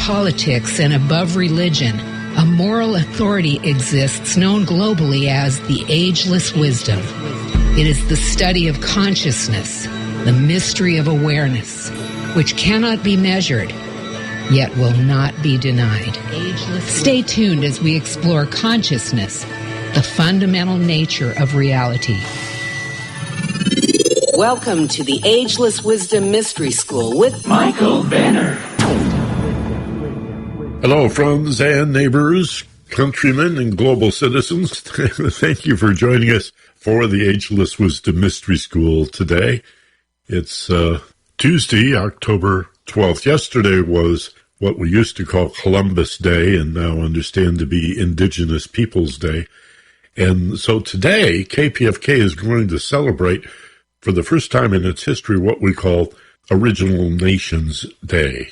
politics and above religion, a moral authority exists known globally as the Ageless Wisdom. It is the study of consciousness, the mystery of awareness, which cannot be measured, yet will not be denied. Stay tuned as we explore consciousness, the fundamental nature of reality. Welcome to the Ageless Wisdom Mystery School with Michael Banner. Hello, friends and neighbors, countrymen and global citizens. Thank you for joining us for the Ageless Wisdom Mystery School today. It's Tuesday, October 12th. Yesterday was what we used to call Columbus Day and now understand to be Indigenous Peoples Day. And so today, KPFK is going to celebrate for the first time in its history what we call Original Nations Day.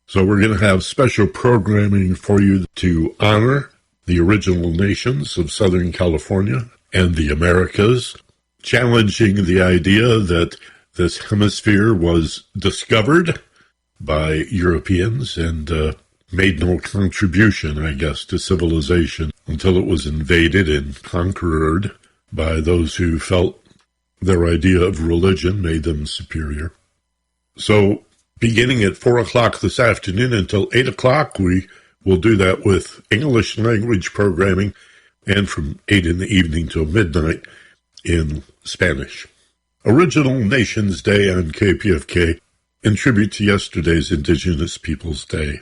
So we're going to have special programming for you to honor the original nations of Southern California and the Americas, challenging the idea that this hemisphere was discovered by Europeans and made no contribution, I guess, to civilization until it was invaded and conquered by those who felt their idea of religion made them superior. So beginning at 4 o'clock this afternoon until 8 o'clock, we will do that with English language programming, and from 8 in the evening till midnight in Spanish. Original Nations Day on KPFK, in tribute to yesterday's Indigenous Peoples Day.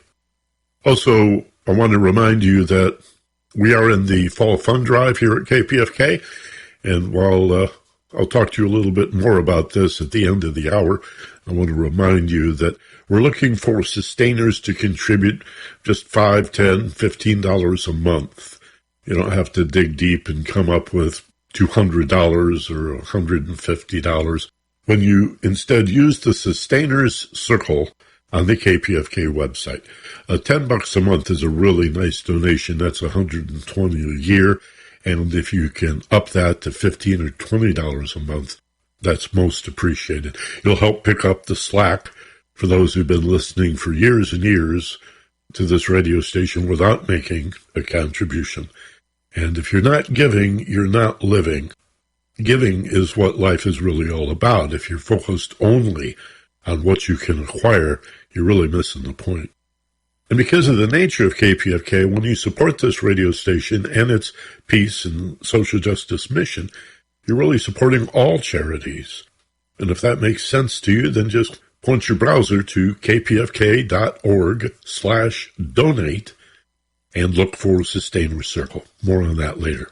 Also, I want to remind you that we are in the Fall Fund Drive here at KPFK, and while I'll talk to you a little bit more about this at the end of the hour, I want to remind you that we're looking for sustainers to contribute just $5, $10, $15 a month. You don't have to dig deep and come up with $200 or $150. When you instead use the Sustainers Circle on the KPFK website, $10 a month is a really nice donation. That's $120 a year. And if you can up that to $15 or $20 a month, that's most appreciated. You'll help pick up the slack for those who've been listening for years and years to this radio station without making a contribution. And if you're not giving, you're not living. Giving is what life is really all about. If you're focused only on what you can acquire, you're really missing the point. And because of the nature of KPFK, when you support this radio station and its peace and social justice mission, you're really supporting all charities. And if that makes sense to you, then just point your browser to kpfk.org/donate and look for Sustainer Circle. More on that later.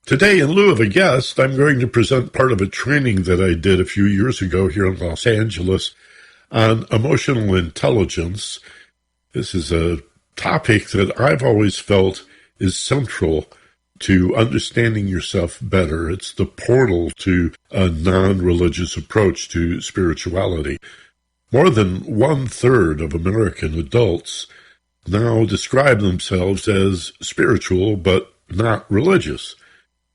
Today, in lieu of a guest, I'm going to present part of a training that I did a few years ago here in Los Angeles on emotional intelligence. This is a topic that I've always felt is central to understanding yourself better. It's the portal to a non-religious approach to spirituality. More than 1/3 of American adults now describe themselves as spiritual but not religious.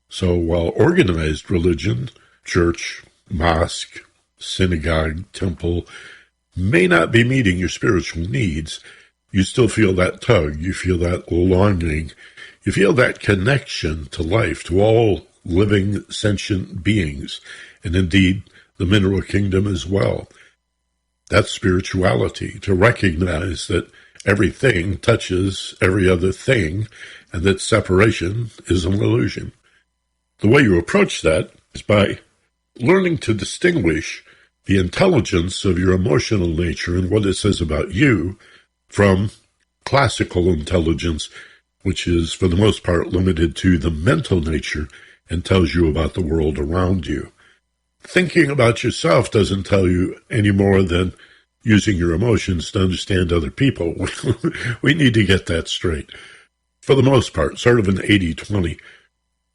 So while organized religion, church, mosque, synagogue, temple, may not be meeting your spiritual needs, you still feel that tug, you feel that longing, you feel that connection to life, to all living sentient beings, and indeed the mineral kingdom as well. That's spirituality, to recognize that everything touches every other thing, and that separation is an illusion. The way you approach that is by learning to distinguish the intelligence of your emotional nature and what it says about you from classical intelligence, which is for the most part limited to the mental nature and tells you about the world around you. Thinking about yourself doesn't tell you any more than using your emotions to understand other people. We need to get that straight. For the most part, sort of an 80-20.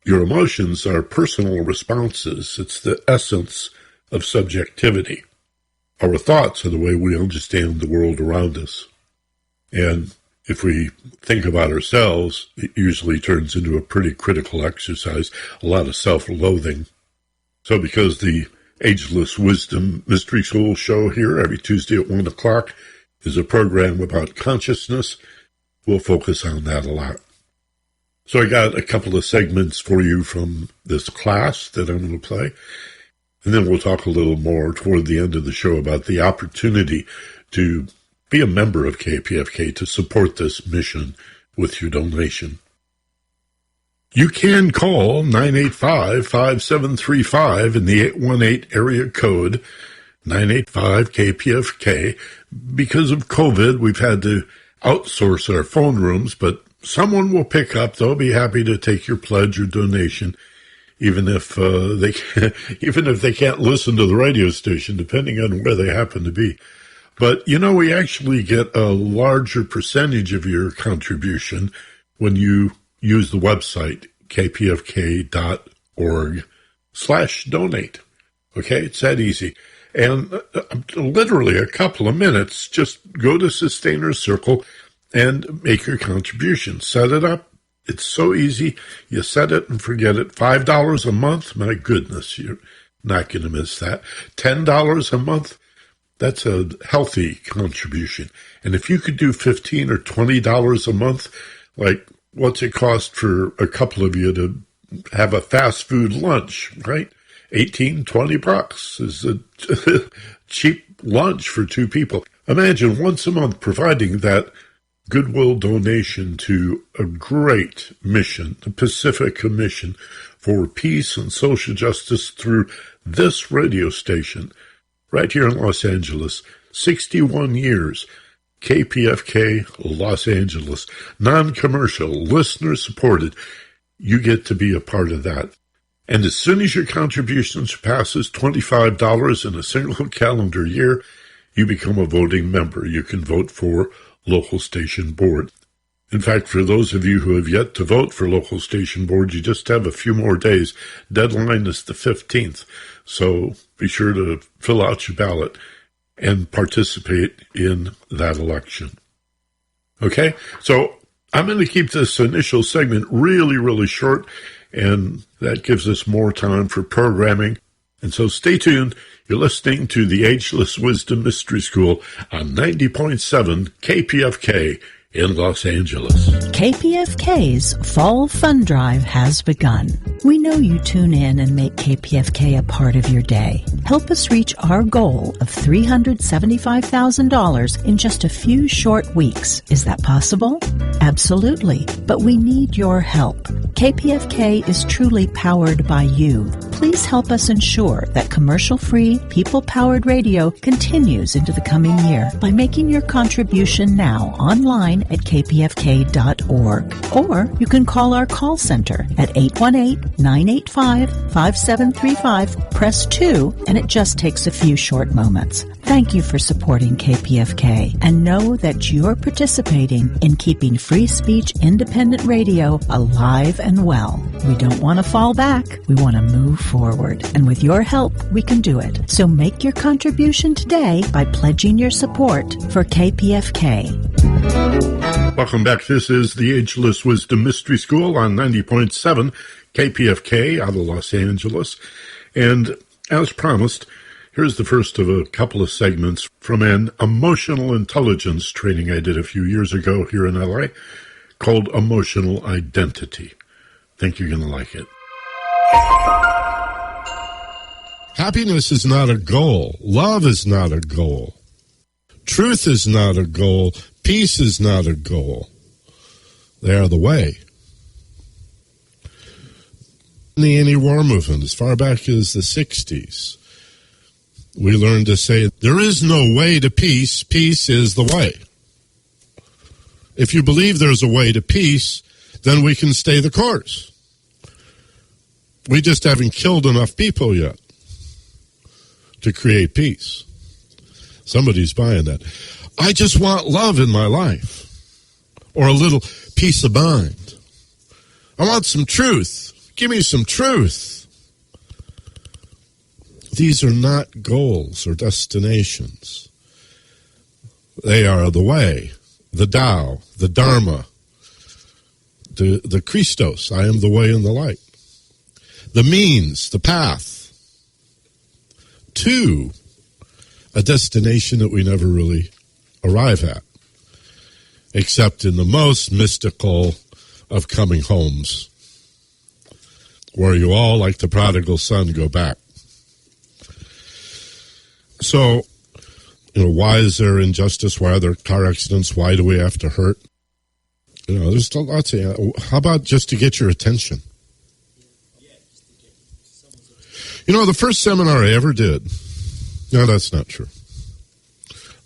Your emotions are personal responses. It's the essence of subjectivity. Our thoughts are the way we understand the world around us. And if we think about ourselves, it usually turns into a pretty critical exercise, a lot of self-loathing. So because the Ageless Wisdom Mystery School show here every Tuesday at 1 o'clock is a program about consciousness. We'll focus on that a lot. So I got a couple of segments for you from this class that I'm going to play. And then we'll talk a little more toward the end of the show about the opportunity to be a member of KPFK to support this mission with your donation. You can call 985-5735 in the 818 area code, 985-KPFK. Because of COVID, we've had to outsource our phone rooms, but someone will pick up. They'll be happy to take your pledge or donation, even if they can't listen to the radio station, depending on where they happen to be. But, we actually get a larger percentage of your contribution when you use the website, kpfk.org/donate. Okay, it's that easy. And literally a couple of minutes, just go to Sustainer Circle and make your contribution. Set it up. It's so easy. You set it and forget it. $5 a month, my goodness, you're not going to miss that. $10 a month, that's a healthy contribution. And if you could do $15 or $20 a month, like what's it cost for a couple of you to have a fast food lunch, right? $18-20 is a cheap lunch for two people. Imagine once a month providing that goodwill donation to a great mission, the Pacific Commission for Peace and Social Justice through this radio station right here in Los Angeles. 61 years. KPFK Los Angeles. Non-commercial, listener-supported. You get to be a part of that. And as soon as your contribution surpasses $25 in a single calendar year, you become a voting member. You can vote for local station board. In fact, for those of you who have yet to vote for local station board, you just have a few more days. Deadline is the 15th. So be sure to fill out your ballot and participate in that election. Okay? So I'm going to keep this initial segment really, really short, and that gives us more time for programming. And so stay tuned. You're listening to the Ageless Wisdom Mystery School on 90.7 KPFK in Los Angeles. KPFK's Fall Fun Drive has begun. We know you tune in and make KPFK a part of your day. Help us reach our goal of $375,000 in just a few short weeks. Is that possible? Absolutely, but we need your help. KPFK is truly powered by you. Please help us ensure that commercial-free, people-powered radio continues into the coming year by making your contribution now online at kpfk.org. Or you can call our call center at 818-985-5735, press 2, and it just takes a few short moments. Thank you for supporting KPFK, and know that you're participating in keeping free speech independent radio alive and well. We don't want to fall back. We want to move forward. And with your help, we can do it. So make your contribution today by pledging your support for KPFK. Welcome back. This is the Ageless Wisdom Mystery School on 90.7 KPFK out of Los Angeles. And as promised, here's the first of a couple of segments from an emotional intelligence training I did a few years ago here in LA called Emotional Identity. Think you're going to like it. Happiness is not a goal. Love is not a goal. Truth is not a goal. Peace is not a goal. They are the way. In the anti-war movement, as far back as the 60s, we learned to say, there is no way to peace. Peace is the way. If you believe there's a way to peace, then we can stay the course. We just haven't killed enough people yet to create peace. Somebody's buying that. I just want love in my life, or a little peace of mind. I want some truth. Give me some truth. These are not goals or destinations. They are the way, the Tao, the Dharma, the Christos. I am the way and the light. The means, the path to a destination that we never really arrive at, except in the most mystical of coming homes, where you all, like the prodigal son, go back. So, why is there injustice? Why are there car accidents? Why do we have to hurt? There's lots of. How about just to get your attention? The first seminar I ever did. No, that's not true.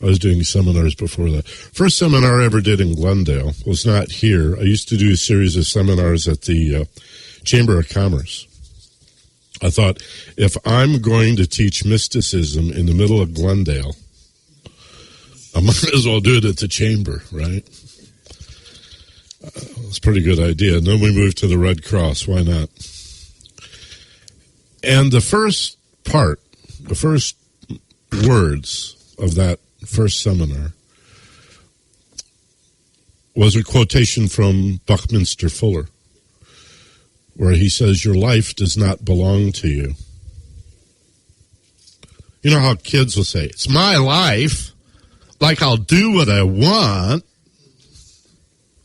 I was doing seminars before that. First seminar I ever did in Glendale was not here. I used to do a series of seminars at the Chamber of Commerce. I thought, if I'm going to teach mysticism in the middle of Glendale, I might as well do it at the Chamber, right? It's a pretty good idea. And then we moved to the Red Cross. Why not? And the first part, the first words of that first seminar was a quotation from Buckminster Fuller, where he says, your life does not belong to you. You know how kids will say, it's my life, like I'll do what I want.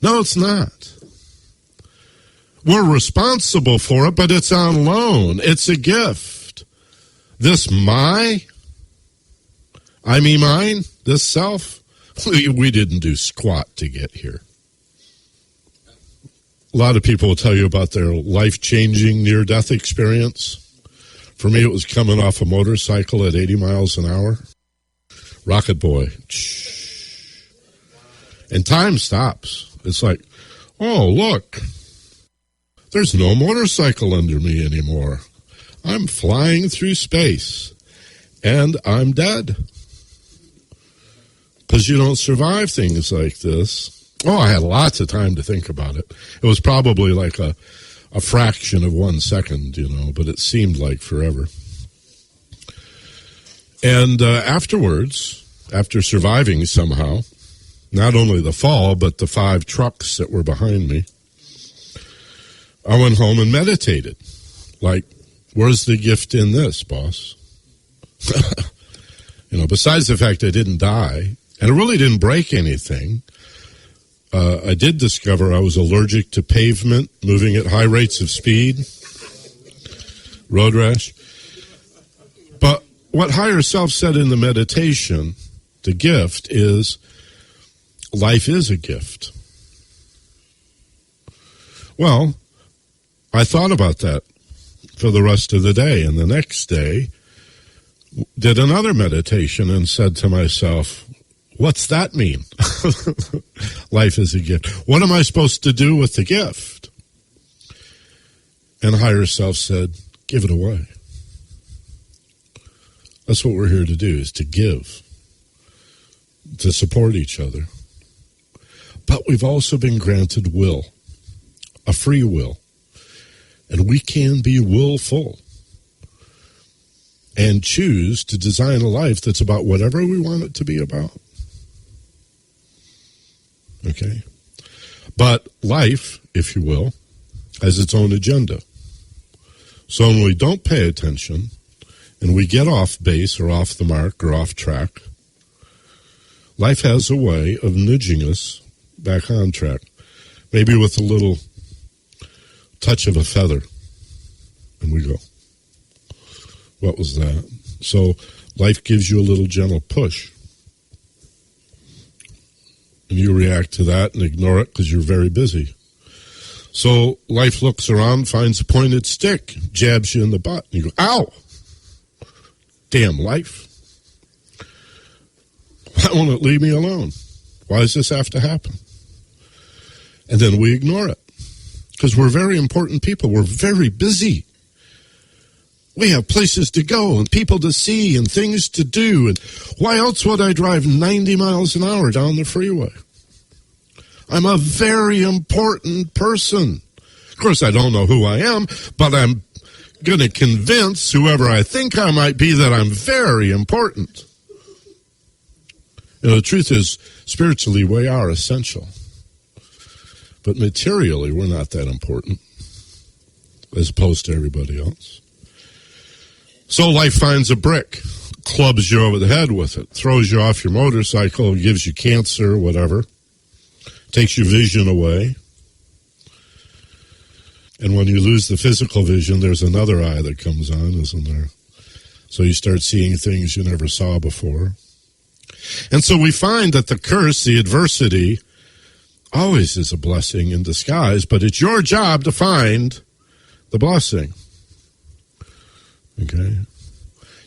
No, it's not. We're responsible for it, but it's on loan. It's a gift. This mine, this self, we didn't do squat to get here. A lot of people will tell you about their life-changing near-death experience. For me, it was coming off a motorcycle at 80 miles an hour. Rocket boy. And time stops. It's like, oh, look, there's no motorcycle under me anymore. I'm flying through space, and I'm dead. Because you don't survive things like this. Oh, I had lots of time to think about it. It was probably like a fraction of 1 second, but it seemed like forever. And afterwards, after surviving somehow, not only the fall, but the 5 trucks that were behind me, I went home and meditated. Like, where's the gift in this, boss? Besides the fact I didn't die, and I really didn't break anything, I did discover I was allergic to pavement, moving at high rates of speed, road rash. But what Higher Self said in the meditation, the gift, is life is a gift. Well, I thought about that for the rest of the day, and the next day did another meditation and said to myself, what's that mean? Life is a gift. What am I supposed to do with the gift? And Higher Self said, give it away. That's what we're here to do, is to give, to support each other. But we've also been granted will, a free will. And we can be willful and choose to design a life that's about whatever we want it to be about. Okay? But life, if you will, has its own agenda. So when we don't pay attention and we get off base or off the mark or off track, life has a way of nudging us back on track, maybe with a little touch of a feather, and we go, what was that? So life gives you a little gentle push, and you react to that and ignore it because you're very busy. So life looks around, finds a pointed stick, jabs you in the butt, and you go, ow! Damn life. Why won't it leave me alone? Why does this have to happen? And then we ignore it. Because we're very important people. We're very busy. We have places to go and people to see and things to do. And why else would I drive 90 miles an hour down the freeway? I'm a very important person. Of course, I don't know who I am, but I'm going to convince whoever I think I might be that I'm very important. The truth is, spiritually, we are essential. But materially, we're not that important as opposed to everybody else. So life finds a brick, clubs you over the head with it, throws you off your motorcycle, gives you cancer, whatever, takes your vision away. And when you lose the physical vision, there's another eye that comes on, isn't there? So you start seeing things you never saw before. And so we find that the curse, the adversity, always is a blessing in disguise, but it's your job to find the blessing. Okay?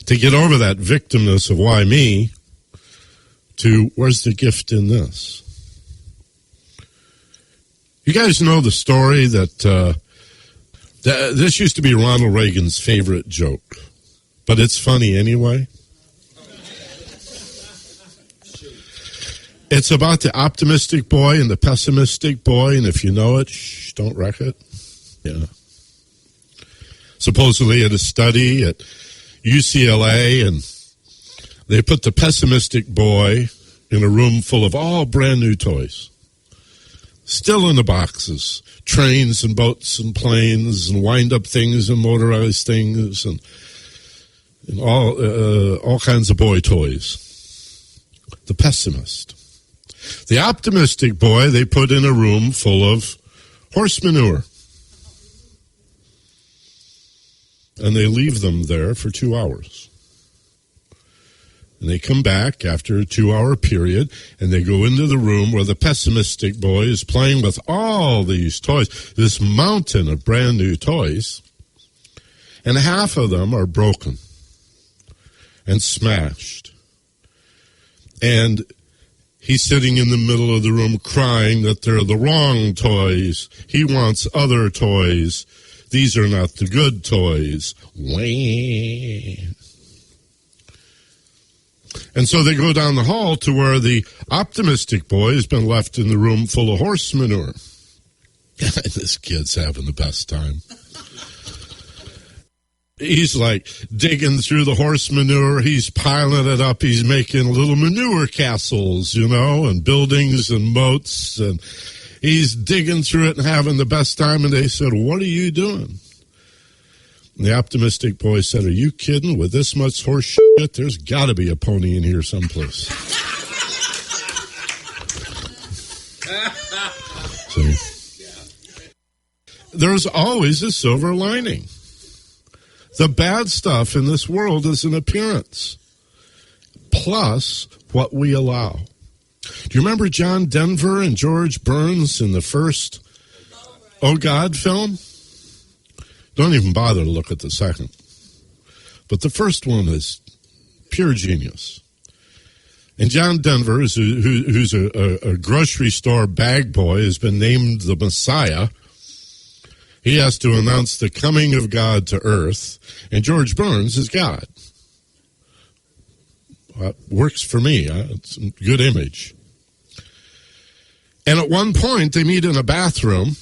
To get over that victimness of why me, to where's the gift in this? You guys know the story that this used to be Ronald Reagan's favorite joke, but it's funny anyway. It's about the optimistic boy and the pessimistic boy, and if you know it, don't wreck it. Yeah. Supposedly at a study at UCLA, and they put the pessimistic boy in a room full of all brand new toys. Still in the boxes. Trains and boats and planes and wind-up things and motorized things and all kinds of boy toys. The pessimist. The optimistic boy they put in a room full of horse manure. And they leave them there for 2 hours. And they come back after a 2-hour period, and they go into the room where the pessimistic boy is playing with all these toys, this mountain of brand new toys, and half of them are broken and smashed. And he's sitting in the middle of the room crying that they're the wrong toys. He wants other toys. These are not the good toys. Wah. And so they go down the hall to where the optimistic boy has been left in the room full of horse manure. This kid's having the best time. He's like digging through the horse manure. He's piling it up. He's making little manure castles, and buildings and moats. And he's digging through it and having the best time. And they said, "What are you doing?" And the optimistic boy said, "Are you kidding? With this much horse shit, there's got to be a pony in here someplace." See? There's always a silver lining. The bad stuff in this world is an appearance, plus what we allow. Do you remember John Denver and George Burns in the first Oh God film? Don't even bother to look at the second. But the first one is pure genius. And John Denver, who's a grocery store bag boy, has been named the Messiah. He has to announce the coming of God to earth, and George Burns is God. Works for me. It's a good image. And at one point, they meet in a bathroom,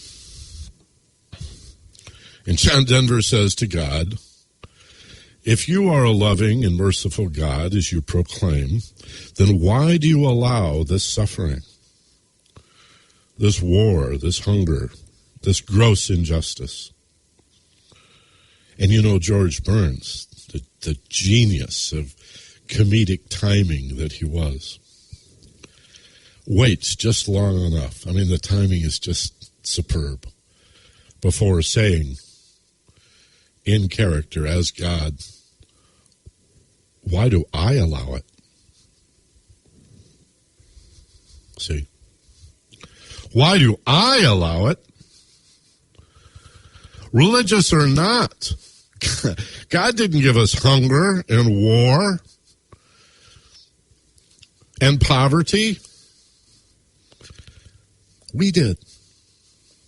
and John Denver says to God, "If you are a loving and merciful God, as you proclaim, then why do you allow this suffering, this war, this hunger, this gross injustice?" And George Burns, the genius of comedic timing that he was, waits just long enough. I mean, the timing is just superb, before saying, in character, as God, "Why do I allow it?" See? Why do I allow it? Religious or not, God didn't give us hunger and war and poverty. We did.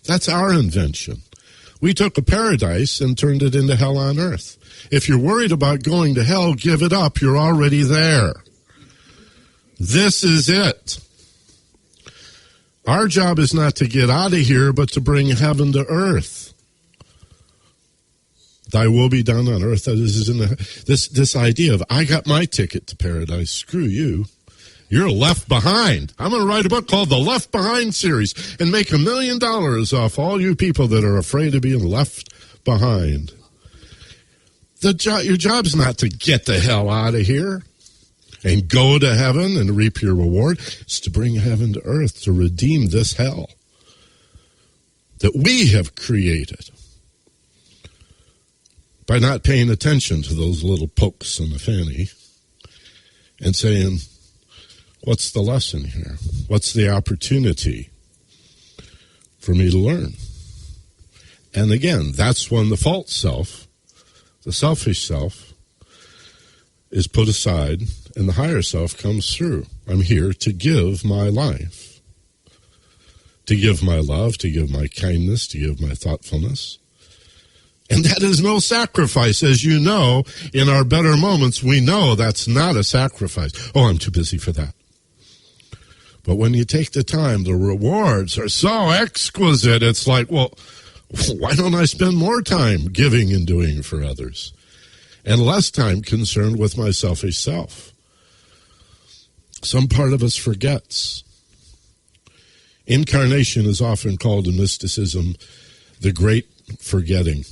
That's our invention. We took a paradise and turned it into hell on earth. If you're worried about going to hell, give it up. You're already there. This is it. Our job is not to get out of here, but to bring heaven to earth. Thy will be done on earth as it is in the... This idea of, I got my ticket to paradise, screw you. You're left behind. I'm going to write a book called The Left Behind Series and make $1 million off all you people that are afraid of being left behind. Your job's not to get the hell out of here and go to heaven and reap your reward. It's to bring heaven to earth, to redeem this hell that we have created by not paying attention to those little pokes in the fanny and saying, what's the lesson here? What's the opportunity for me to learn? And again, that's when the false self, the selfish self, is put aside and the higher self comes through. I'm here to give my life, to give my love, to give my kindness, to give my thoughtfulness. And that is no sacrifice. As you know, in our better moments, we know that's not a sacrifice. Oh, I'm too busy for that. But when you take the time, the rewards are so exquisite. It's like, well, why don't I spend more time giving and doing for others and less time concerned with my selfish self? Some part of us forgets. Incarnation is often called in mysticism the great forgetting.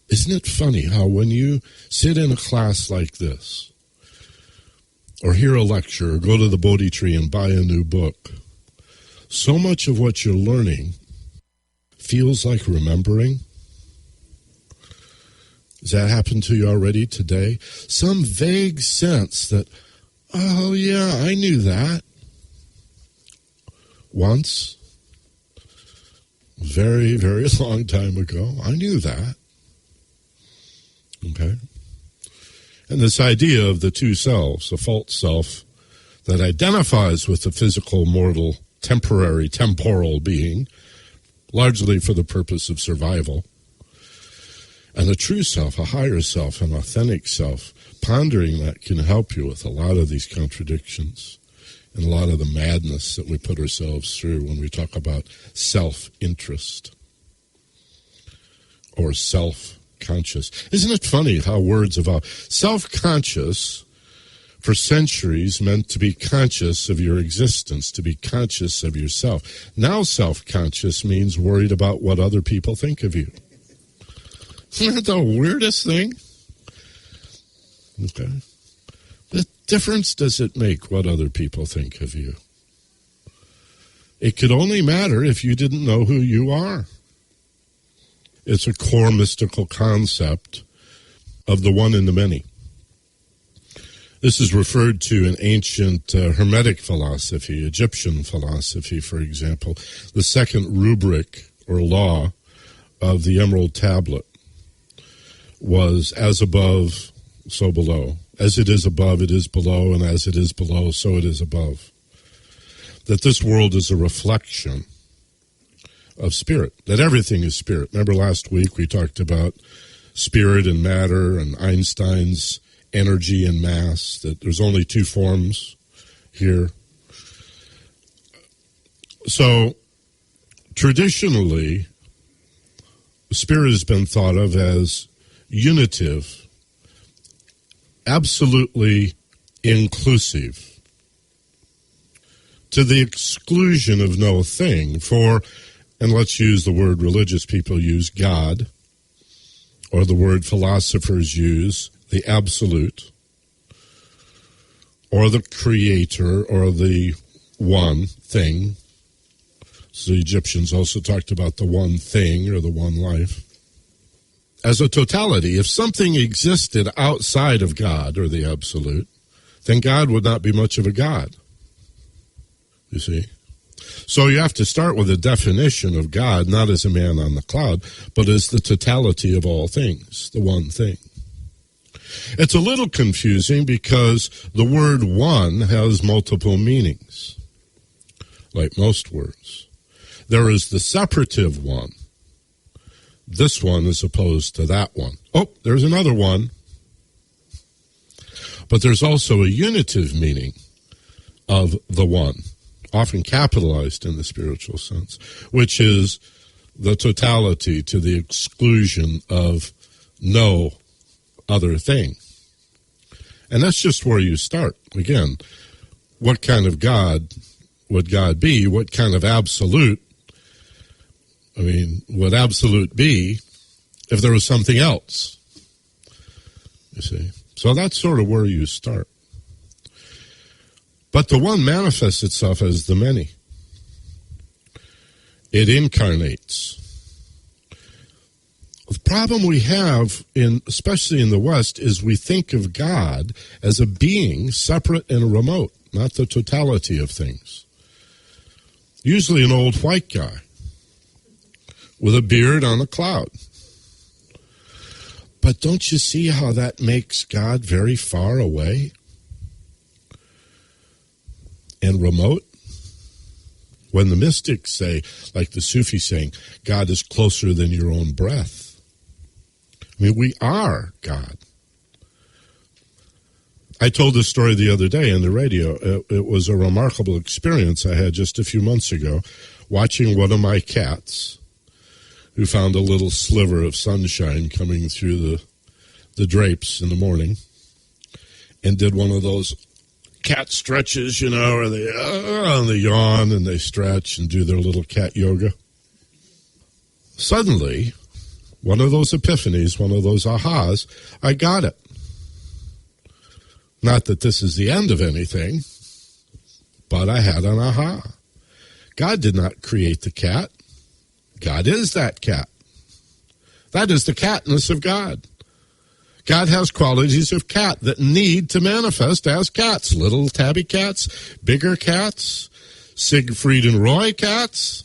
Isn't it funny how when you sit in a class like this, or hear a lecture, or go to the Bodhi tree and buy a new book, so much of what you're learning feels like remembering? Has that happened to you already today? Some vague sense that, oh yeah, I knew that. Once, very, very long time ago, I knew that. Okay? And this idea of the two selves, a false self that identifies with the physical, mortal, temporary, temporal being, largely for the purpose of survival, and a true self, a higher self, an authentic self, pondering that can help you with a lot of these contradictions and a lot of the madness that we put ourselves through when we talk about self-interest or self-conscious. Isn't it funny how words evolve? Self-conscious for centuries meant to be conscious of your existence, to be conscious of yourself. Now self-conscious means worried about what other people think of you. Isn't that the weirdest thing? Okay. What difference does it make what other people think of you? It could only matter if you didn't know who you are. It's a core mystical concept of the one in the many. This is referred to in ancient Hermetic philosophy, Egyptian philosophy, for example. The second rubric or law of the Emerald Tablet was as above, so below. As it is above, it is below, and as it is below, so it is above. That this world is a reflection of spirit, that everything is spirit. Remember last week we talked about spirit and matter and Einstein's energy and mass, that there's only two forms here. So traditionally, spirit has been thought of as unitive, absolutely inclusive, to the exclusion of no thing. For, and let's use the word religious people use, God, or the word philosophers use, the absolute, or the creator, or the one thing. So the Egyptians also talked about the one thing, or the one life. As a totality, if something existed outside of God, or the absolute, then God would not be much of a God. You see? So you have to start with a definition of God, not as a man on the cloud, but as the totality of all things, the one thing. It's a little confusing because the word one has multiple meanings, like most words. There is the separative one. This one is opposed to that one. Oh, there's another one. But there's also a unitive meaning of the one, often capitalized in the spiritual sense, which is the totality to the exclusion of no other thing. And that's just where you start. Again, what kind of God would God be? What kind of absolute? I mean, would absolute be if there was something else. You see? So that's sort of where you start. But the one manifests itself as the many. It incarnates. The problem we have, especially in the West, is we think of God as a being separate and remote, not the totality of things. Usually an old white guy with a beard on a cloud. But don't you see how that makes God very far away and remote? When the mystics say, like the Sufi saying, God is closer than your own breath. I mean, we are God. I told this story the other day on the radio. It was a remarkable experience I had just a few months ago, watching one of my cats, who found a little sliver of sunshine coming through the drapes in the morning, and did one of those cat stretches, where they yawn and they stretch and do their little cat yoga. Suddenly, one of those epiphanies, one of those ahas, I got it. Not that this is the end of anything, but I had an aha. God did not create the cat. God is that cat. That is the catness of God. God has qualities of cat that need to manifest as cats. Little tabby cats, bigger cats, Siegfried and Roy cats.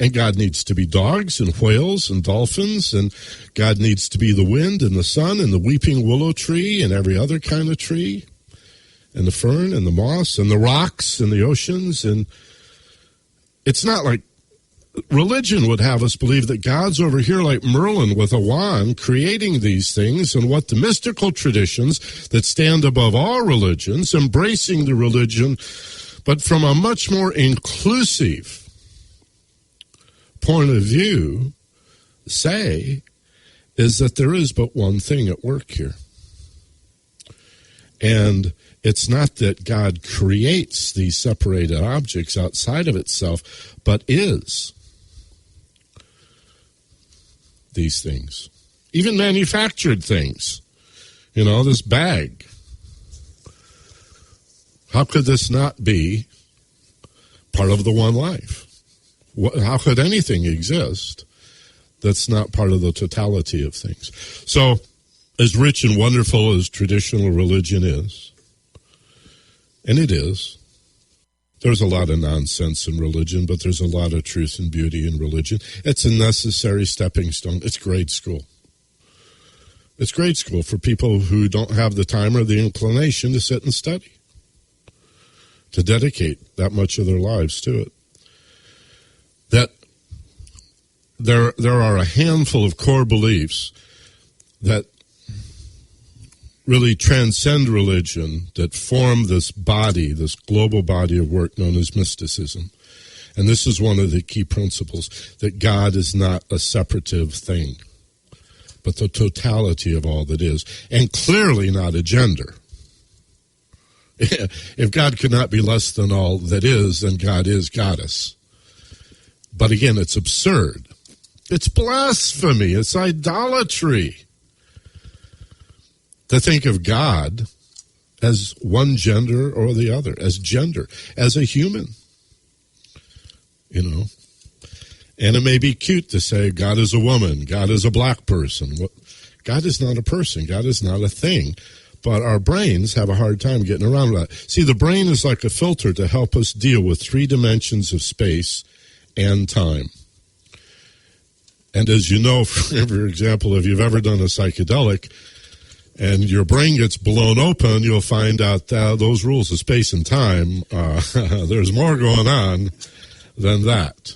And God needs to be dogs and whales and dolphins, and God needs to be the wind and the sun and the weeping willow tree and every other kind of tree, and the fern and the moss and the rocks and the oceans. And it's not like religion would have us believe that God's over here like Merlin with a wand creating these things, and what the mystical traditions that stand above all religions, embracing the religion, but from a much more inclusive point of view, say, is that there is but one thing at work here. And it's not that God creates these separated objects outside of itself, but is these things. Even manufactured things. This bag. How could this not be part of the one life? How could anything exist that's not part of the totality of things? So, as rich and wonderful as traditional religion is, and it is, there's a lot of nonsense in religion, but there's a lot of truth and beauty in religion. It's a necessary stepping stone. It's grade school. It's grade school for people who don't have the time or the inclination to sit and study, to dedicate that much of their lives to it. That there are a handful of core beliefs that really transcend religion, that form this body, this global body of work known as mysticism. And this is one of the key principles, that God is not a separative thing, but the totality of all that is, and clearly not a gender. If God could not be less than all that is, then God is goddess. But again, it's absurd. It's blasphemy. It's idolatry to think of God as one gender or the other, as gender, as a human. And it may be cute to say God is a woman, God is a black person. God is not a person. God is not a thing. But our brains have a hard time getting around that. See, the brain is like a filter to help us deal with 3 dimensions of space and time. And as you know, for example, if you've ever done a psychedelic and your brain gets blown open, you'll find out that those rules of space and time, there's more going on than that.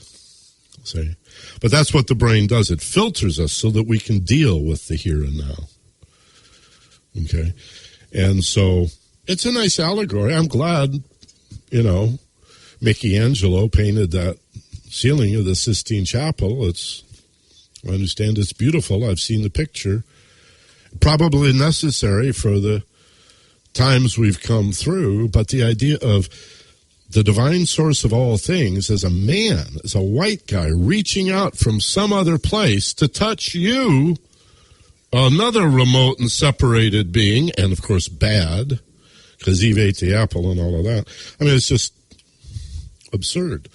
See? But that's what the brain does. It filters us so that we can deal with the here and now. Okay? And so it's a nice allegory. I'm glad, Michelangelo painted that ceiling of the Sistine Chapel. I understand it's beautiful. I've seen the picture. Probably necessary for the times we've come through, but the idea of the divine source of all things as a man, as a white guy, reaching out from some other place to touch you, another remote and separated being, and of course bad, because Eve ate the apple and all of that. I mean, it's just absurd.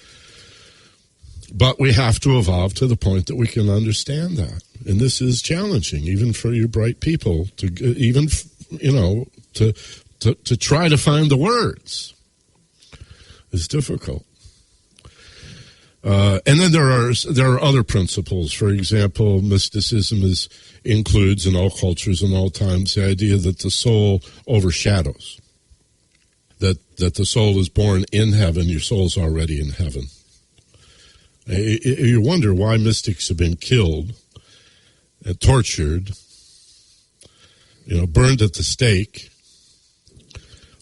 But we have to evolve to the point that we can understand that. And this is challenging, even for you bright people, to try to find the words. It's difficult. And then there are other principles. For example, mysticism includes in all cultures and all times the idea that the soul overshadows. That the soul is born in heaven, your soul's already in heaven. You wonder why mystics have been killed, tortured, burned at the stake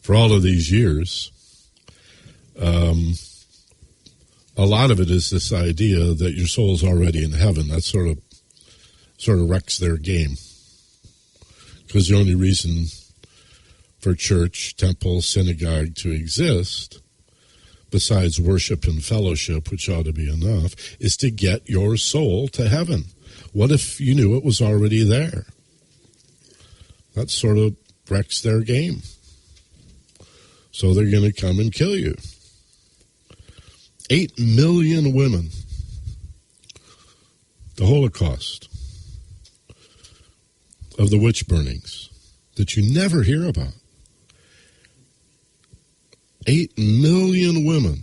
for all of these years. A lot of it is this idea that your soul's already in heaven. That sort of wrecks their game. Because the only reason for church, temple, synagogue to exist, besides worship and fellowship, which ought to be enough, is to get your soul to heaven. What if you knew it was already there? That sort of wrecks their game. So they're going to come and kill you. 8 million women. The Holocaust of the witch burnings that you never hear about. 8 million women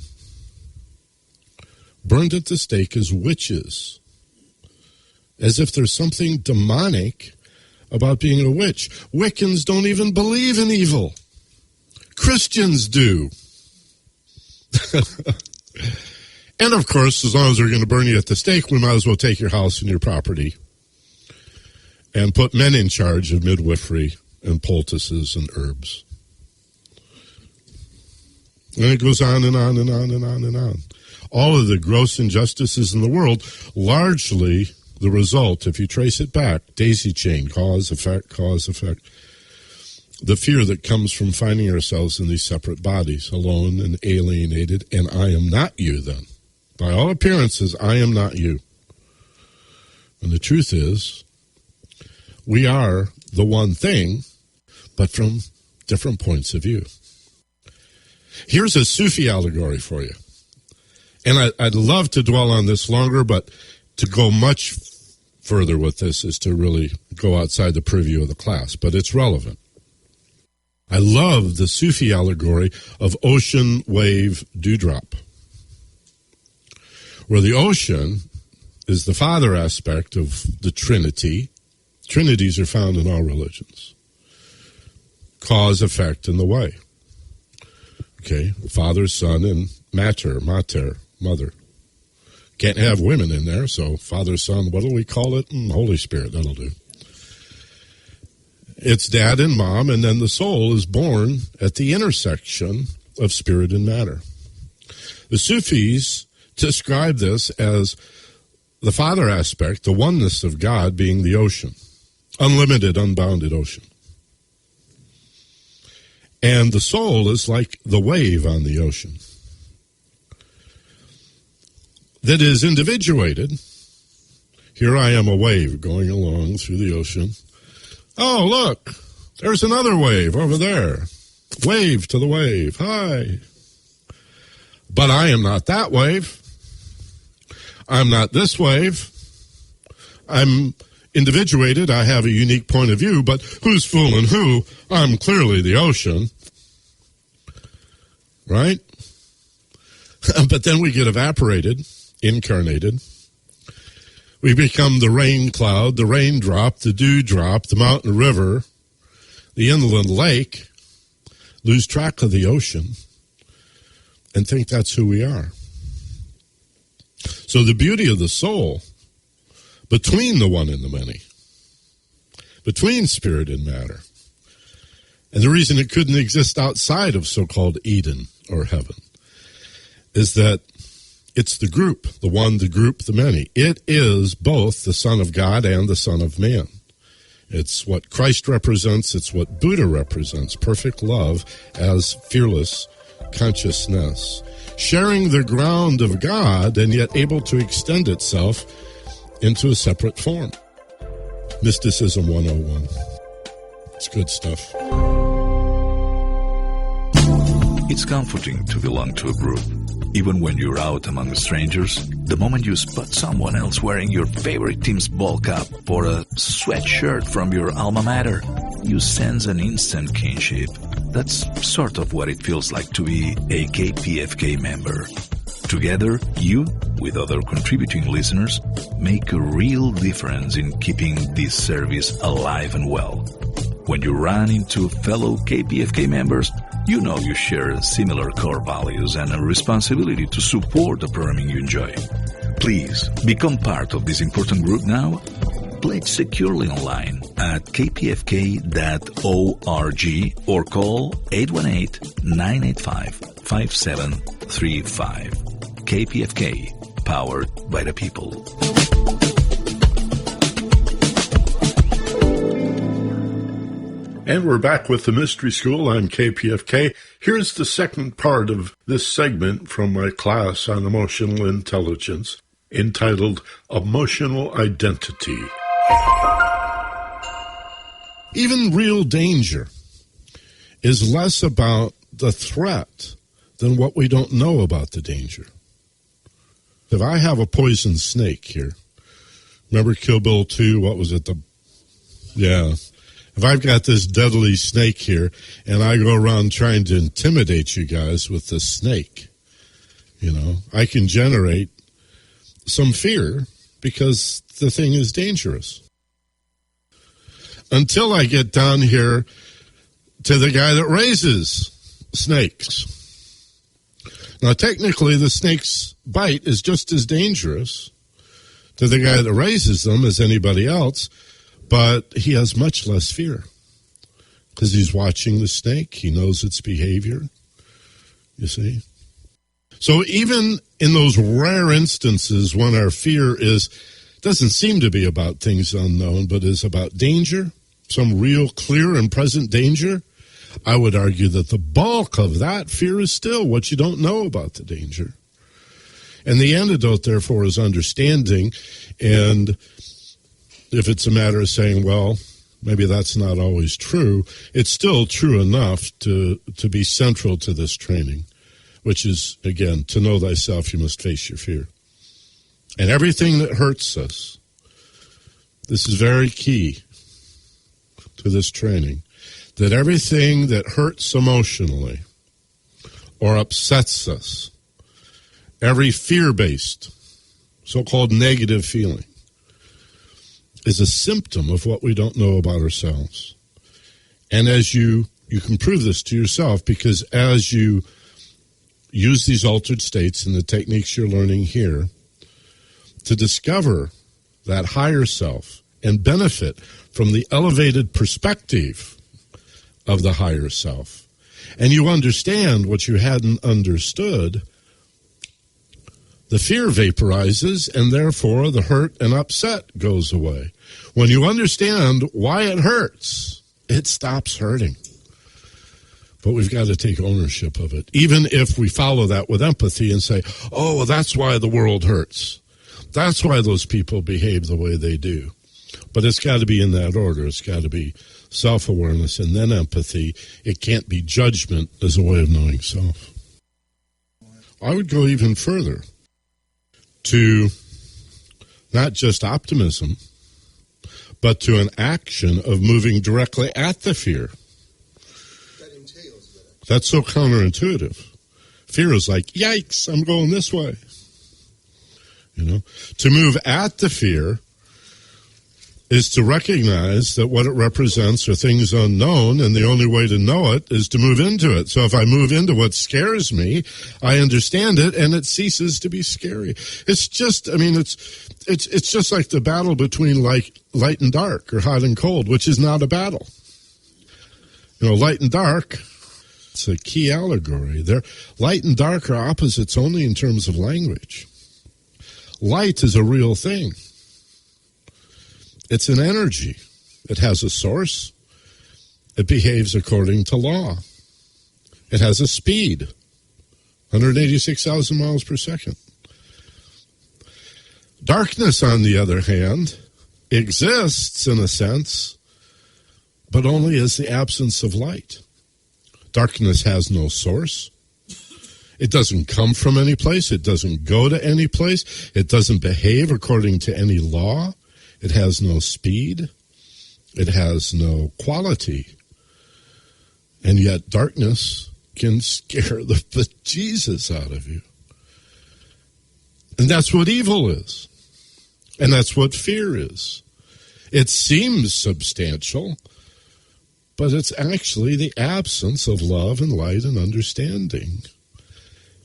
burned at the stake as witches, as if there's something demonic about being a witch. Wiccans don't even believe in evil. Christians do. And of course, as long as they're going to burn you at the stake, we might as well take your house and your property and put men in charge of midwifery and poultices and herbs. And it goes on and on and on and on and on. All of the gross injustices in the world, largely the result, if you trace it back, daisy chain, cause, effect, the fear that comes from finding ourselves in these separate bodies, alone and alienated, and I am not you then. By all appearances, I am not you. And the truth is, we are the one thing, but from different points of view. Here's a Sufi allegory for you. And I'd love to dwell on this longer, but to go much further with this is to really go outside the purview of the class, but it's relevant. I love the Sufi allegory of ocean wave dewdrop, where the ocean is the father aspect of the Trinity. Trinities are found in all religions. Cause, effect, and the way. Okay, Father, Son, and mater, mother. Can't have women in there, so Father, Son, what do we call it? Holy Spirit, that'll do. It's dad and mom, and then the soul is born at the intersection of spirit and matter. The Sufis describe this as the father aspect, the oneness of God being the ocean, unlimited, unbounded ocean. And the soul is like the wave on the ocean that is individuated. Here I am, a wave going along through the ocean. Oh, look, there's another wave over there. Wave to the wave. Hi. But I am not that wave. I'm not this wave. I'm individuated. I have a unique point of view, but who's fooling who? I'm clearly the ocean. Right? But then we get evaporated, incarnated. We become the rain cloud, the raindrop, the dewdrop, the mountain river, the inland lake, lose track of the ocean, and think that's who we are. So the beauty of the soul, between the one and the many, between spirit and matter, and the reason it couldn't exist outside of so-called Eden or heaven, is that it's the group, the one, the group, the many. It is both the Son of God and the Son of Man. It's what Christ represents. It's what Buddha represents. Perfect love as fearless consciousness, sharing the ground of God and yet able to extend itself into a separate form. Mysticism 101. It's good stuff. It's comforting to belong to a group. Even when you're out among strangers, the moment you spot someone else wearing your favorite team's ball cap or a sweatshirt from your alma mater, you sense an instant kinship. That's sort of what it feels like to be a KPFK member. Together, you, with other contributing listeners, make a real difference in keeping this service alive and well. When you run into fellow KPFK members, you know you share similar core values and a responsibility to support the programming you enjoy. Please become part of this important group now. Pledge securely online at kpfk.org or call 818-985-5735. KPFK, powered by the people. And we're back with the Mystery School on KPFK. Here's the second part of this segment from my class on emotional intelligence, entitled Emotional Identity. Even real danger is less about the threat than what we don't know about the danger. If I have a poison snake here, remember Kill Bill 2, what was it? If I've got this deadly snake here and I go around trying to intimidate you guys with this snake, I can generate some fear because the thing is dangerous. Until I get down here to the guy that raises snakes. Now, technically, the snake's bite is just as dangerous to the guy that raises them as anybody else, but he has much less fear because he's watching the snake. He knows its behavior, you see. So even in those rare instances when our fear doesn't seem to be about things unknown, but is about danger, some real, clear, and present danger, I would argue that the bulk of that fear is still what you don't know about the danger. And the antidote, therefore, is understanding. And if it's a matter of saying, well, maybe that's not always true, it's still true enough to be central to this training, which is, again, to know thyself, you must face your fear. And everything that hurts us, this is very key to this training, that everything that hurts emotionally or upsets us, every fear-based, so-called negative feeling, is a symptom of what we don't know about ourselves. And as you can prove this to yourself, because as you use these altered states and the techniques you're learning here to discover that higher self and benefit from the elevated perspective of the higher self, and you understand what you hadn't understood, the fear vaporizes, and therefore the hurt and upset goes away. When you understand why it hurts, it stops hurting. But we've got to take ownership of it, even if we follow that with empathy and say, oh, well, that's why the world hurts. That's why those people behave the way they do. But it's got to be in that order. It's got to be self-awareness and then empathy. It can't be judgment as a way of knowing self. I would go even further to not just optimism, but to an action of moving directly at the fear. That entails that. That's so counterintuitive. Fear is like, yikes, I'm going this way. To move at the fear is to recognize that what it represents are things unknown, and the only way to know it is to move into it. So if I move into what scares me, I understand it, and it ceases to be scary. It's just, it's just like the battle between like light and dark or hot and cold, which is not a battle. Light and dark, it's a key allegory. Light and dark are opposites only in terms of language. Light is a real thing. It's an energy. It has a source. It behaves according to law. It has a speed. 186,000 miles per second. Darkness, on the other hand, exists in a sense, but only as the absence of light. Darkness has no source. It doesn't come from any place. It doesn't go to any place. It doesn't behave according to any law. It has no speed. It has no quality. And yet darkness can scare the bejesus out of you. And that's what evil is. And that's what fear is. It seems substantial, but it's actually the absence of love and light and understanding.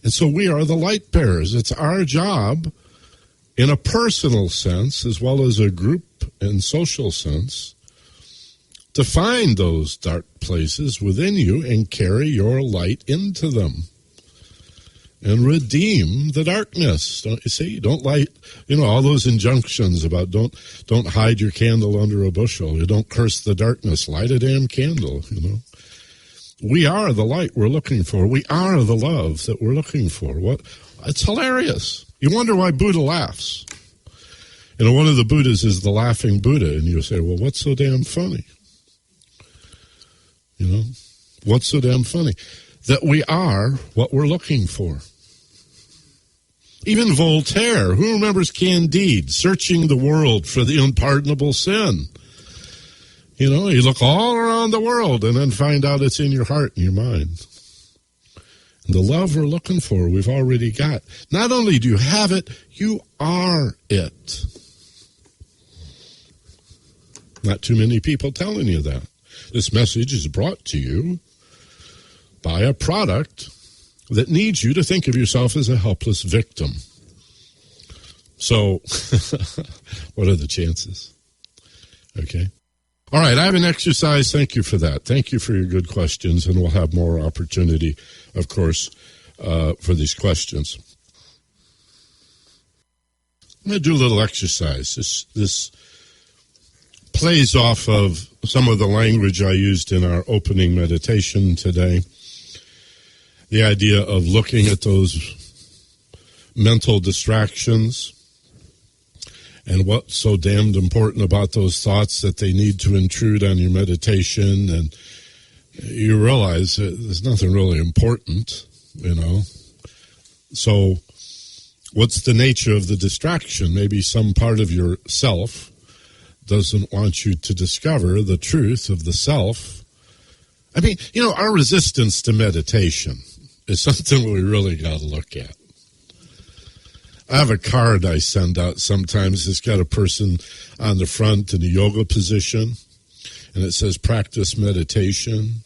And so we are the light bearers. It's our job, in a personal sense, as well as a group and social sense, to find those dark places within you and carry your light into them and redeem the darkness. Don't you see? Don't light, all those injunctions about don't hide your candle under a bushel. You don't curse the darkness. Light a damn candle, We are the light we're looking for. We are the love that we're looking for. It's hilarious. You wonder why Buddha laughs. One of the Buddhas is the laughing Buddha, and you say, well, what's so damn funny? What's so damn funny? That we are what we're looking for. Even Voltaire, who remembers Candide, searching the world for the unpardonable sin? You look all around the world and then find out it's in your heart and your mind. And the love we're looking for, we've already got. Not only do you have it, you are it. Not too many people telling you that. This message is brought to you by a product that needs you to think of yourself as a helpless victim. So, what are the chances? Okay. All right, I have an exercise. Thank you for that. Thank you for your good questions, and we'll have more opportunity, of course, for these questions. I'm going to do a little exercise. This plays off of some of the language I used in our opening meditation today. The idea of looking at those mental distractions and what's so damned important about those thoughts that they need to intrude on your meditation. And you realize that there's nothing really important, So what's the nature of the distraction? Maybe some part of yourself doesn't want you to discover the truth of the self. Our resistance to meditation is something we really got to look at. I have a card I send out sometimes. It's got a person on the front in a yoga position, and it says practice meditation.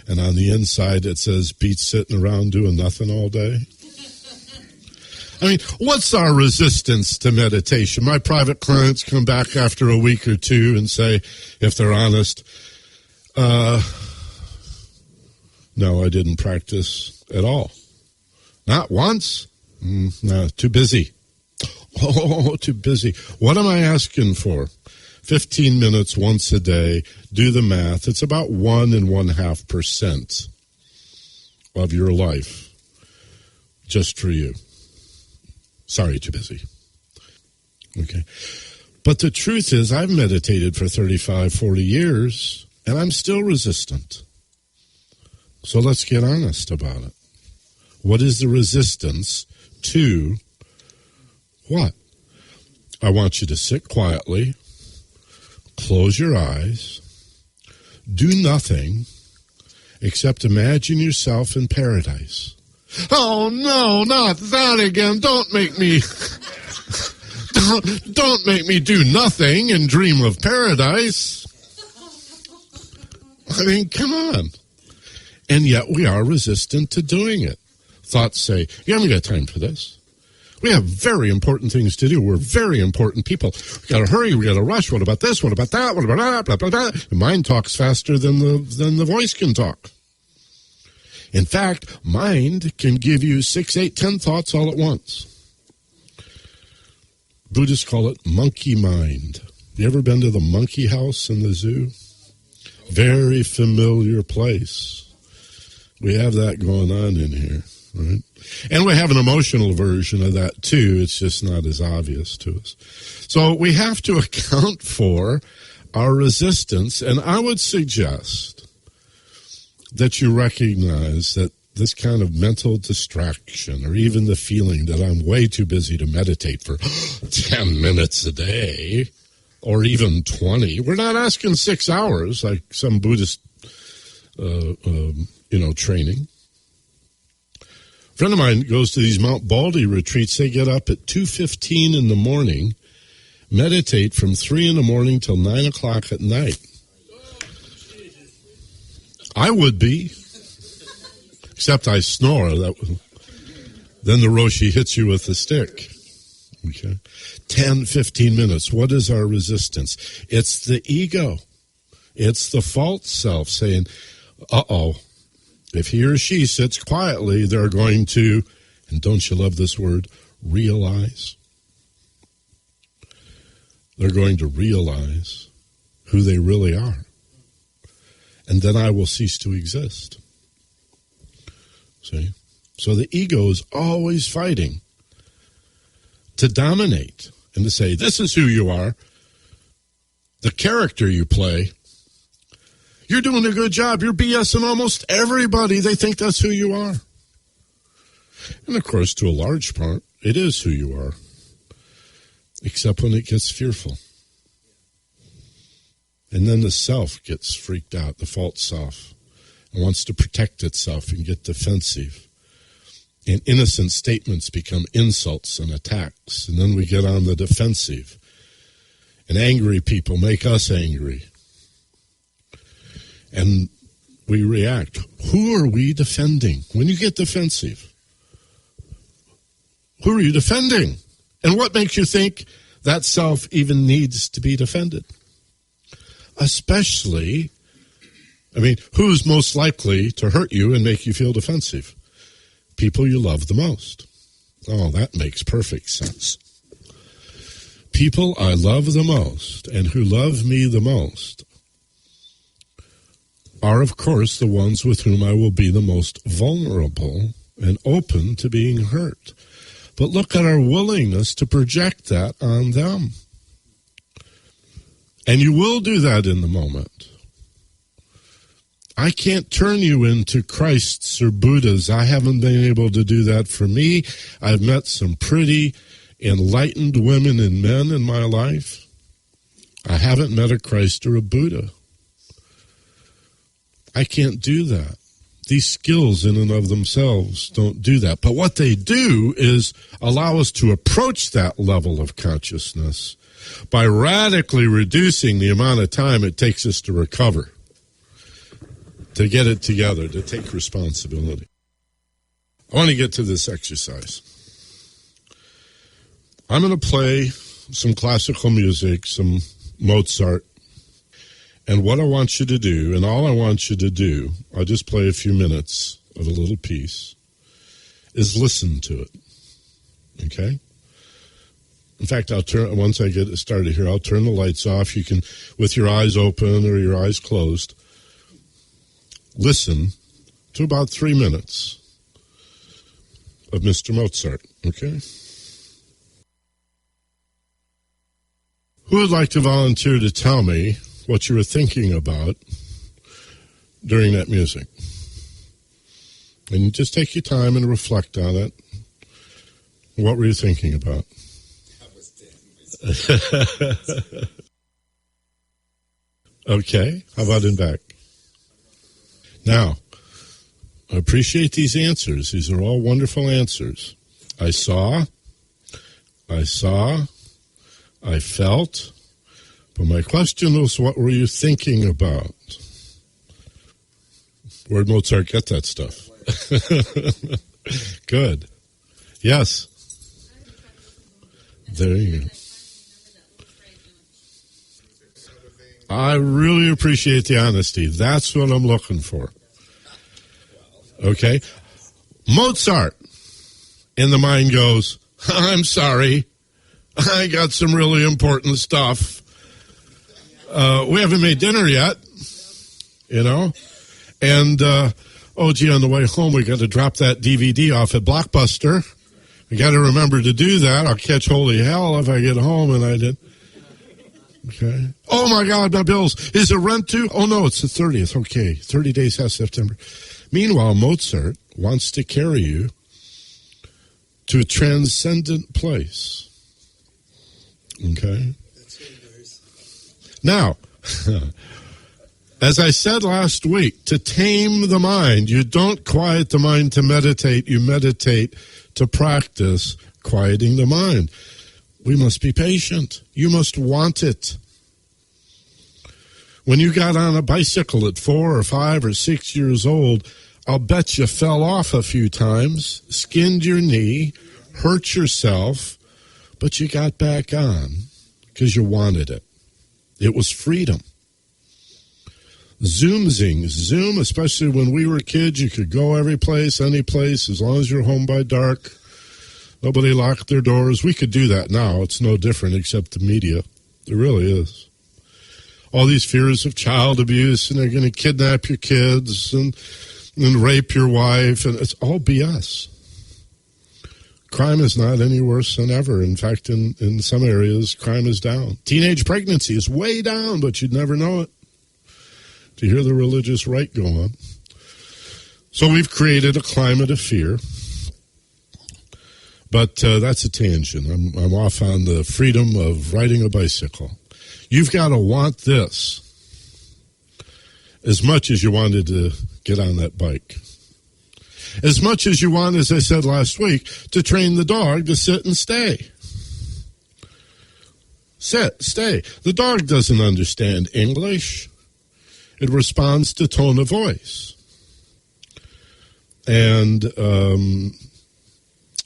And on the inside, it says beat sitting around doing nothing all day. What's our resistance to meditation? My private clients come back after a week or two and say, if they're honest, no, I didn't practice at all. Not once? No, too busy. Oh, too busy. What am I asking for? 15 minutes once a day. Do the math. It's about 1.5% of your life just for you. Sorry, too busy. Okay. But the truth is, I've meditated for 35, 40 years, and I'm still resistant. So let's get honest about it. What is the resistance to what? I want you to sit quietly, close your eyes, do nothing except imagine yourself in paradise. Oh, no, not that again. Don't make me do nothing and dream of paradise. Come on. And yet we are resistant to doing it. Thoughts say, you haven't got time for this. We have very important things to do. We're very important people. We got to hurry. We got to rush. What about this? What about that? What about that? Blah, blah, blah. The mind talks faster than the voice can talk. In fact, mind can give you 6, 8, 10 thoughts all at once. Buddhists call it monkey mind. You ever been to the monkey house in the zoo? Very familiar place. We have that going on in here. Right? And we have an emotional version of that too. It's just not as obvious to us. So we have to account for our resistance. And I would suggest that you recognize that this kind of mental distraction, or even the feeling that I'm way too busy to meditate for 10 minutes a day, or even 20. We're not asking 6 hours like some Buddhist, training. A friend of mine goes to these Mount Baldy retreats. They get up at 2:15 in the morning, meditate from 3 in the morning till 9 o'clock at night. I would be, except I snore. Then the Roshi hits you with the stick. Okay, 10, 15 minutes. What is our resistance? It's the ego. It's the false self saying, uh-oh. If he or she sits quietly, they're going to, and don't you love this word, realize? They're going to realize who they really are. And then I will cease to exist. See? So the ego is always fighting to dominate and to say, this is who you are. The character you play. You're doing a good job. You're BSing almost everybody. They think that's who you are. And, of course, to a large part, it is who you are. Except when it gets fearful. And then the self gets freaked out, the false self, and wants to protect itself and get defensive. And innocent statements become insults and attacks. And then we get on the defensive. And angry people make us angry. And we react. Who are we defending? When you get defensive, who are you defending? And what makes you think that self even needs to be defended? Especially, who's most likely to hurt you and make you feel defensive? People you love the most. Oh, that makes perfect sense. People I love the most and who love me the most are, of course, the ones with whom I will be the most vulnerable and open to being hurt. But look at our willingness to project that on them. And you will do that in the moment. I can't turn you into Christs or Buddhas. I haven't been able to do that for me. I've met some pretty enlightened women and men in my life. I haven't met a Christ or a Buddha. I can't do that. These skills in and of themselves don't do that. But what they do is allow us to approach that level of consciousness by radically reducing the amount of time it takes us to recover, to get it together, to take responsibility. I want to get to this exercise. I'm going to play some classical music, some Mozart. And what I want you to do, and all I want you to do, I'll just play a few minutes of a little piece, is listen to it. Okay? In fact, once I get it started here, I'll turn the lights off. You can, with your eyes open or your eyes closed, listen to about 3 minutes of Mr. Mozart. Okay? Who would like to volunteer to tell me what you were thinking about during that music? And just take your time and reflect on it. What were you thinking about? Okay, how about in back? Now, I appreciate these answers. These are all wonderful answers. I saw, I felt. But my question was, what were you thinking about? Where'd Mozart get that stuff? Good. Yes. There you go. I really appreciate the honesty. That's what I'm looking for. Okay? Mozart. And the mind goes, I'm sorry. I got some really important stuff. We haven't made dinner yet, and oh, gee, on the way home, we got to drop that DVD off at Blockbuster. We got to remember to do that. I'll catch holy hell if I get home, and I did. Okay. Oh, my God, my bills. Is it rent due? Oh, no, it's the 30th. Okay, 30 days past September. Meanwhile, Mozart wants to carry you to a transcendent place. Okay? Now, as I said last week, to tame the mind, you don't quiet the mind to meditate, you meditate to practice quieting the mind. We must be patient. You must want it. When you got on a bicycle at 4 or 5 or 6 years old, I'll bet you fell off a few times, skinned your knee, hurt yourself, but you got back on because you wanted it. It was freedom. Zoom, especially when we were kids, you could go every place, any place, as long as you're home by dark. Nobody locked their doors. We could do that now. It's no different except the media. It really is. All these fears of child abuse, and they're going to kidnap your kids and rape your wife, and it's all BS. Crime is not any worse than ever. In fact, in some areas, crime is down. Teenage pregnancy is way down, but you'd never know it to hear the religious right go on. So we've created a climate of fear. But that's a tangent. I'm off on the freedom of riding a bicycle. You've got to want this as much as you wanted to get on that bike. As much as you want, as I said last week, to train the dog to sit and stay. Sit, stay. The dog doesn't understand English. It responds to tone of voice. And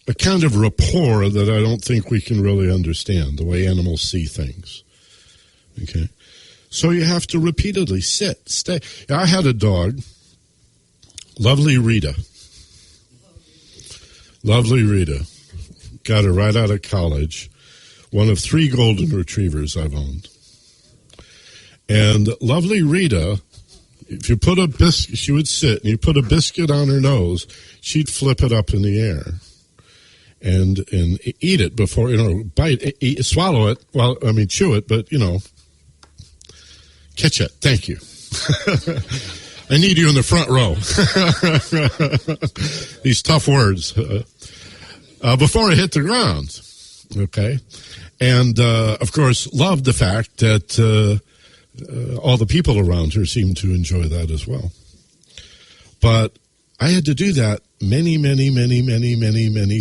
a kind of rapport that I don't think we can really understand, the way animals see things. Okay? So you have to repeatedly sit, stay. I had a dog, lovely Rita. Lovely Rita. Got her right out of college. One of 3 golden retrievers I've owned. And lovely Rita, if you put a biscuit, she would sit, and you put a biscuit on her nose, she'd flip it up in the air. And eat it before, swallow it, chew it, but, catch it. Thank you. I need you in the front row. These tough words. Before I hit the ground. Okay. And, of course, loved the fact that all the people around her seemed to enjoy that as well. But I had to do that many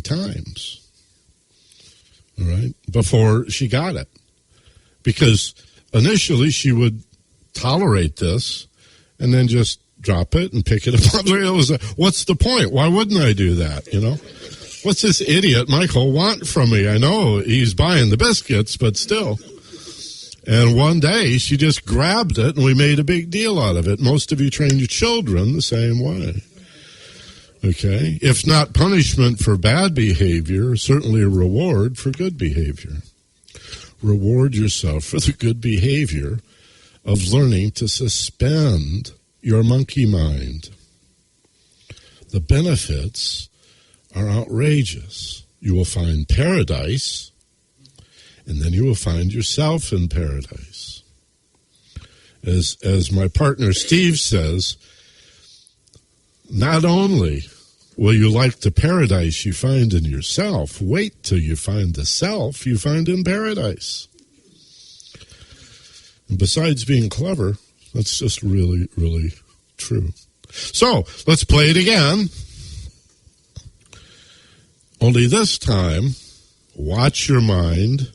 times. All right? Before she got it. Because initially she would tolerate this and then just drop it and pick it up. It was what's the point? Why wouldn't I do that, What's this idiot Michael want from me? I know he's buying the biscuits, but still. And one day she just grabbed it and we made a big deal out of it. Most of you train your children the same way. Okay? If not punishment for bad behavior, certainly a reward for good behavior. Reward yourself for the good behavior of learning to suspend your monkey mind. The benefits are outrageous. You will find paradise, and then you will find yourself in paradise. As my partner Steve says, not only will you like the paradise you find in yourself, wait till you find the self you find in paradise. And besides being clever, that's just really, really true. So, let's play it again. Only this time, watch your mind.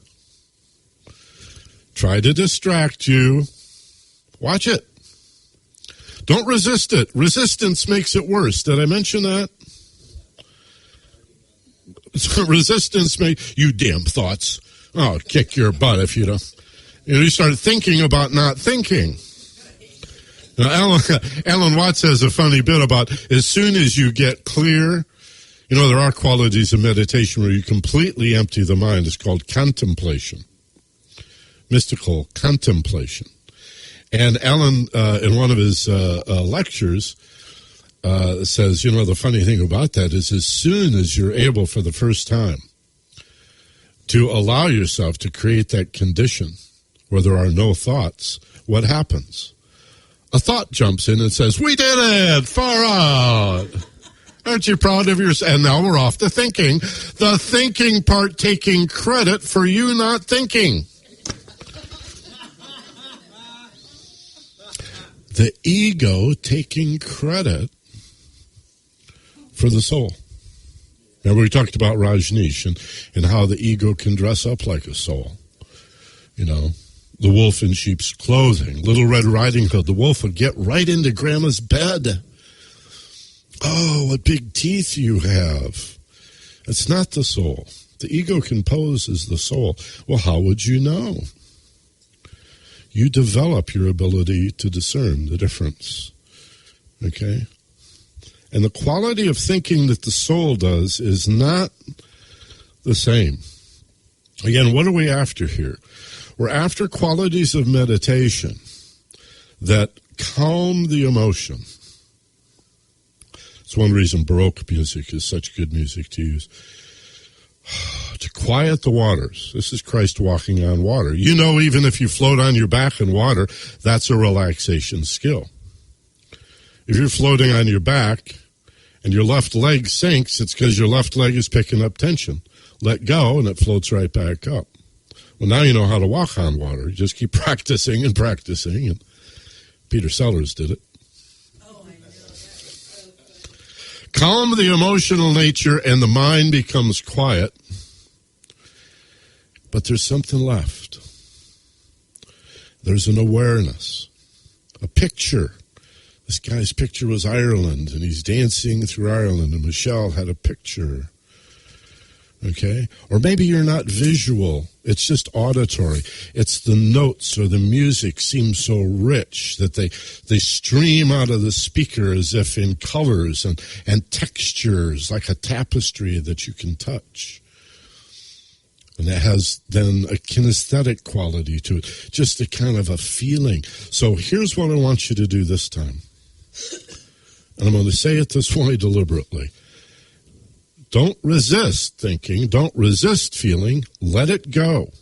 Try to distract you. Watch it. Don't resist it. Resistance makes it worse. Did I mention that? Resistance makes you damn thoughts. Oh, kick your butt if you don't. You start thinking about not thinking. Now, Alan Watts has a funny bit about as soon as you get clear, there are qualities of meditation where you completely empty the mind. It's called contemplation. Mystical contemplation. And Alan, in one of his lectures, says, the funny thing about that is as soon as you're able for the first time to allow yourself to create that condition where there are no thoughts, what happens? A thought jumps in and says, we did it! Far out! Aren't you proud of yourself? And now we're off to thinking. The thinking part taking credit for you not thinking. The ego taking credit for the soul. Now, we talked about Rajneesh and how the ego can dress up like a soul. The wolf in sheep's clothing. Little Red Riding Hood. The wolf would get right into Grandma's bed. Oh, what big teeth you have. It's not the soul. The ego can pose as the soul. Well, how would you know? You develop your ability to discern the difference. Okay? And the quality of thinking that the soul does is not the same. Again, what are we after here? We're after qualities of meditation that calm the emotion. It's one reason Baroque music is such good music to use. To quiet the waters. This is Christ walking on water. Even if you float on your back in water, that's a relaxation skill. If you're floating on your back and your left leg sinks, it's because your left leg is picking up tension. Let go, and it floats right back up. Well, now you know how to walk on water. You just keep practicing and practicing. And Peter Sellers did it. Calm the emotional nature and the mind becomes quiet. But there's something left. There's an awareness, a picture. This guy's picture was Ireland, and he's dancing through Ireland, and Michelle had a picture. Okay? Or maybe you're not visual. It's just auditory. It's the notes or the music seems so rich that they stream out of the speaker as if in colors and textures, like a tapestry that you can touch. And that has then a kinesthetic quality to it, just a kind of a feeling. So here's what I want you to do this time. And I'm going to say it this way deliberately. Don't resist thinking. Don't resist feeling. Let it go.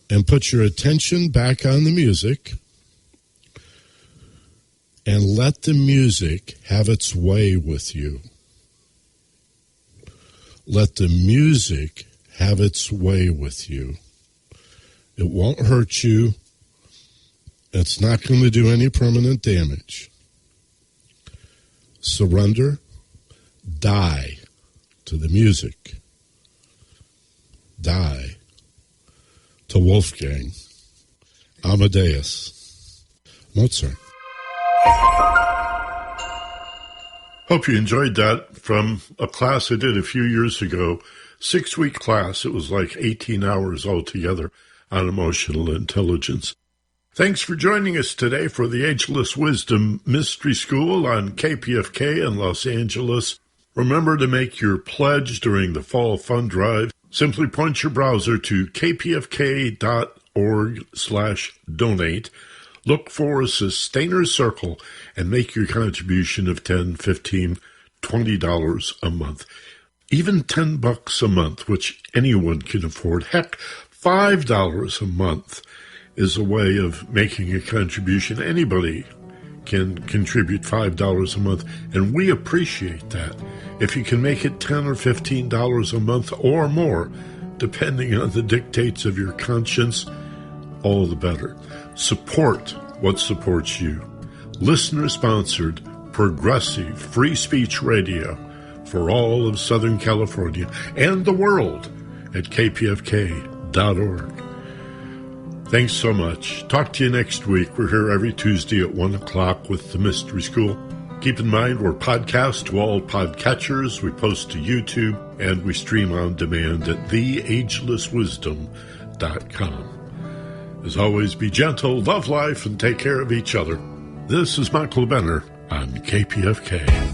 And put your attention back on the music. And let the music have its way with you. Let the music have its way with you. It won't hurt you. It's not going to do any permanent damage. Surrender. Die to the music. Die to Wolfgang Amadeus Mozart. Hope you enjoyed that from a class I did a few years ago. 6-week class. It was like 18 hours altogether on emotional intelligence. Thanks for joining us today for the Ageless Wisdom Mystery School on KPFK in Los Angeles. Remember to make your pledge during the Fall Fund Drive. Simply point your browser to kpfk.org/donate. Look for a Sustainer Circle and make your contribution of $10, $15, $20 a month. Even $10 a month, which anyone can afford. Heck, $5 a month is a way of making a contribution. Anybody can contribute $5 a month, and we appreciate that. If you can make it $10 or $15 a month or more, depending on the dictates of your conscience, all the better. Support what supports you. Listener-sponsored, progressive, free speech radio for all of Southern California and the world at kpfk.org. Thanks so much. Talk to you next week. We're here every Tuesday at 1 o'clock with the Mystery School. Keep in mind, we're podcast to all podcatchers. We post to YouTube, and we stream on demand at theagelesswisdom.com. As always, be gentle, love life, and take care of each other. This is Michael Benner on KPFK.